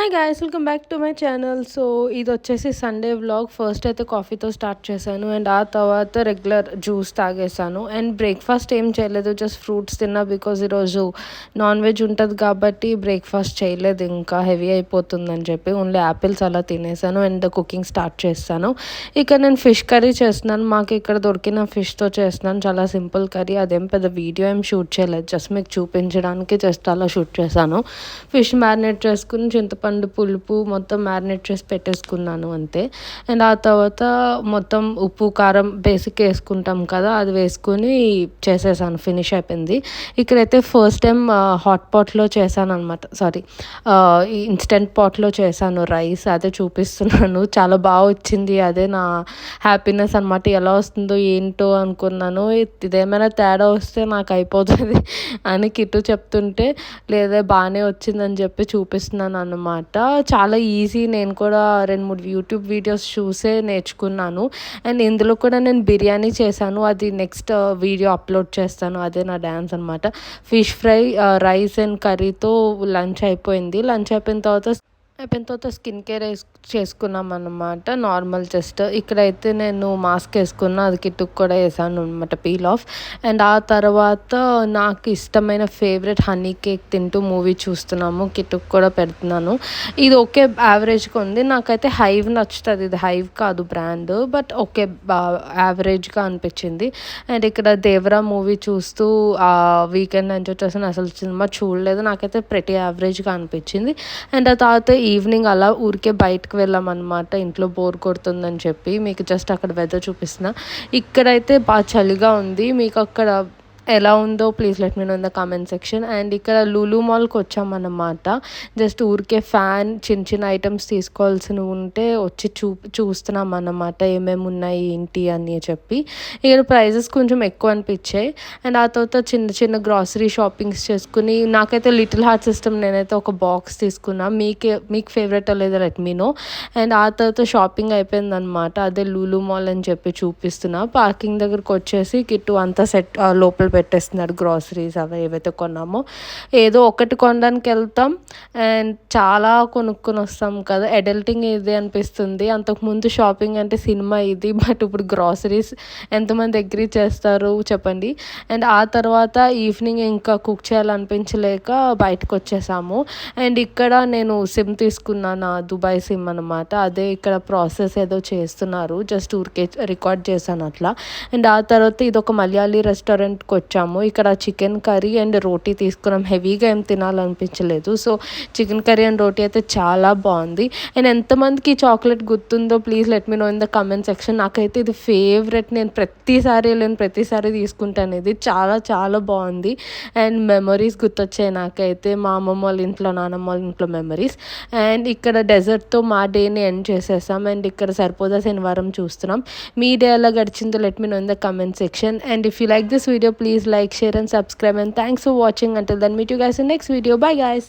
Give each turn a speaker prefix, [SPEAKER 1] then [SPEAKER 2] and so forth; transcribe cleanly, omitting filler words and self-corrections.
[SPEAKER 1] Hi guys, welcome back to my channel. So ఇది వచ్చేసి Sunday vlog. First అయితే కాఫీతో start చేశాను అండ్ ఆ తర్వాత రెగ్యులర్ జ్యూస్ తాగేసాను అండ్ బ్రేక్ఫాస్ట్ ఏం చేయలేదు, జస్ట్ ఫ్రూట్స్ తిన్నా. బికాజ్ ఈరోజు నాన్ వెజ్ ఉంటుంది కాబట్టి బ్రేక్ఫాస్ట్ చేయలేదు, ఇంకా హెవీ అయిపోతుందని చెప్పి ఓన్లీ యాపిల్స్ అలా తినేసాను అండ్ కుకింగ్ స్టార్ట్ చేస్తాను. ఇక నేను ఫిష్ కర్రీ చేస్తున్నాను. మాకు ఇక్కడ దొరికిన ఫిష్తో చేస్తున్నాను, చాలా సింపుల్ కర్రీ. అదేం పెద్ద వీడియో ఏం షూట్ చేయలేదు, జస్ట్ మీకు చూపించడానికి జస్ట్ అలా షూట్ చేశాను. ఫిష్ మ్యారినేట్ చేసుకుని చింతపండు పులుపు మొత్తం మ్యారినేట్ చేసి పెట్టేసుకున్నాను అంతే. అండ్ ఆ తర్వాత మొత్తం ఉప్పు కారం బేసిక్ వేసుకుంటాం కదా, అది వేసుకొని చేసేసాను, ఫినిష్ అయిపోయింది. ఇక్కడైతే ఫస్ట్ టైం హాట్ పాట్లో చేశాను అనమాట, సారీ ఇన్స్టెంట్ పాట్లో చేశాను రైస్, అదే చూపిస్తున్నాను. చాలా బాగా వచ్చింది, అదే నా హ్యాపీనెస్ అనమాట. ఎలా వస్తుందో ఏంటో అనుకున్నాను, ఇదేమైనా తేడా వస్తే నాకు అయిపోతుంది అని కిట్టు చెప్తుంటే లేదా బాగానే వచ్చిందని చెప్పి చూపిస్తున్నాను అన్నమాట. చాలా ఈజీ, నేను కూడా 2-3 యూట్యూబ్ వీడియోస్ చూసే నేర్చుకున్నాను. అండ్ ఇందులో కూడా నేను బిర్యానీ చేశాను, అది నెక్స్ట్ వీడియో అప్లోడ్ చేస్తాను. అదే నా డ్యాన్స్ అనమాట. ఫిష్ ఫ్రై, రైస్ అండ్ కర్రీతో లంచ్ అయిపోయింది. లంచ్ అయిపోయిన తర్వాత స్కిన్ కేర్ చేసుకున్నాం అన్నమాట, నార్మల్ జస్ట్. ఇక్కడైతే నేను మాస్క్ వేసుకున్నా, అది కిట్టుకు కూడా వేసాను అనమాట, పీల్ ఆఫ్. అండ్ ఆ తర్వాత నాకు ఇష్టమైన ఫేవరెట్ హనీ కేక్ తింటూ మూవీ చూస్తున్నాము, కిట్టుకు కూడా పెడుతున్నాను. ఇది ఓకే, యావరేజ్గా ఉంది. నాకైతే హైవ్ నచ్చుతుంది, ఇది హైవ్ కాదు బ్రాండ్, బట్ ఓకే యావరేజ్గా అనిపించింది. అండ్ ఇక్కడ దేవరా మూవీ చూస్తూ వీకెండ్ ఎంజాయ్ చేసాను. అసలు సినిమా చూడలేదు, నాకైతే ప్రతి యావరేజ్గా అనిపించింది. అండ్ ఆ తర్వాత ఈవినింగ్ అలా ఊరికే బయటకు వెళ్ళామన్నమాట, ఇంట్లో బోర్ కొడుతుందని చెప్పి. మీకు జస్ట్ అక్కడ వెదర్ చూపిస్తున్నా. ఇక్కడైతే బాగా చలిగా ఉంది, మీకు అక్కడ ఎలా ఉందో please let me know in the comment section. And ఇక్కడ లూలు మాల్కి వచ్చామన్నమాట, జస్ట్ ఊరికే ఫ్యాన్ చిన్న ఐటమ్స్ తీసుకోవాల్సినవి ఉంటే వచ్చి చూస్తున్నాం అన్నమాట, ఏమేమి ఉన్నాయి ఏంటి అని చెప్పి. ఇక్కడ ప్రైజెస్ కొంచెం ఎక్కువ అనిపించాయి. అండ్ ఆ తర్వాత చిన్న గ్రాసరీ షాపింగ్స్ చేసుకుని, నాకైతే లిటిల్ హార్ట్ సిస్టమ్ నేనైతే ఒక బాక్స్ తీసుకున్నా. మీకు ఫేవరెట్ లేదా లెట్ మీ నో. అండ్ ఆ తర్వాత షాపింగ్ అయిపోయిందనమాట, అదే లూలు మాల్ అని చెప్పి చూపిస్తున్నా. పార్కింగ్ దగ్గరకు వచ్చేసి కిట్టు అంతా సెట్ లోపల పెట్టేస్తున్నాడు, గ్రాసరీస్ అవి ఏవైతే కొన్నామో. ఏదో ఒకటి కొనడానికి వెళ్తాం అండ్ చాలా కొనుక్కొని వస్తాం కదా, అడల్టింగ్ ఇది అనిపిస్తుంది. అంతకుముందు షాపింగ్ అంటే సినిమా ఇది, బట్ ఇప్పుడు గ్రాసరీస్ ఎంతమంది అగ్రీ చేస్తారు చెప్పండి. అండ్ ఆ తర్వాత ఈవినింగ్ ఇంకా కుక్ చేయాలనిపించలేక బయటకు వచ్చేసాము. అండ్ ఇక్కడ నేను సిమ్ తీసుకున్నాను, దుబాయ్ సిమ్ అనమాట. అదే ఇక్కడ ప్రాసెస్ ఏదో చేస్తున్నారు, జస్ట్ ఊరికే రికార్డ్ చేశాను అట్లా. అండ్ ఆ తర్వాత ఇది ఒక మలయాళీ రెస్టారెంట్కి వచ్చాము. ఇక్కడ చికెన్ కర్రీ అండ్ రోటీ తీసుకున్నాం, హెవీగా ఏం తినాలనిపించలేదు. సో చికెన్ కర్రీ అండ్ రోటీ అయితే చాలా బాగుంది. అండ్ ఎంతమందికి చాక్లెట్ గుర్తుందో please let me know in the comment section. నాకైతే ఇది ఫేవరెట్, నేను ప్రతిసారి తీసుకుంటాను. ఇది చాలా చాలా బాగుంది అండ్ మెమరీస్ గుర్తొచ్చాయి నాకైతే, మా అమ్మమ్మ వాళ్ళ ఇంట్లో నాన్నమ్మ వాళ్ళ ఇంట్లో మెమరీస్. అండ్ ఇక్కడ డెజర్ట్తో మా డేని ఎండ్ చేసేసాం. అండ్ ఇక్కడ సరిపోదా శనివారం చూస్తున్నాం. మీ డే ఎలా గడిచిందో let me know in the comment section. And if you like this video, please like, share and subscribe, and thanks for watching. Until then, meet you guys in next video. Bye guys.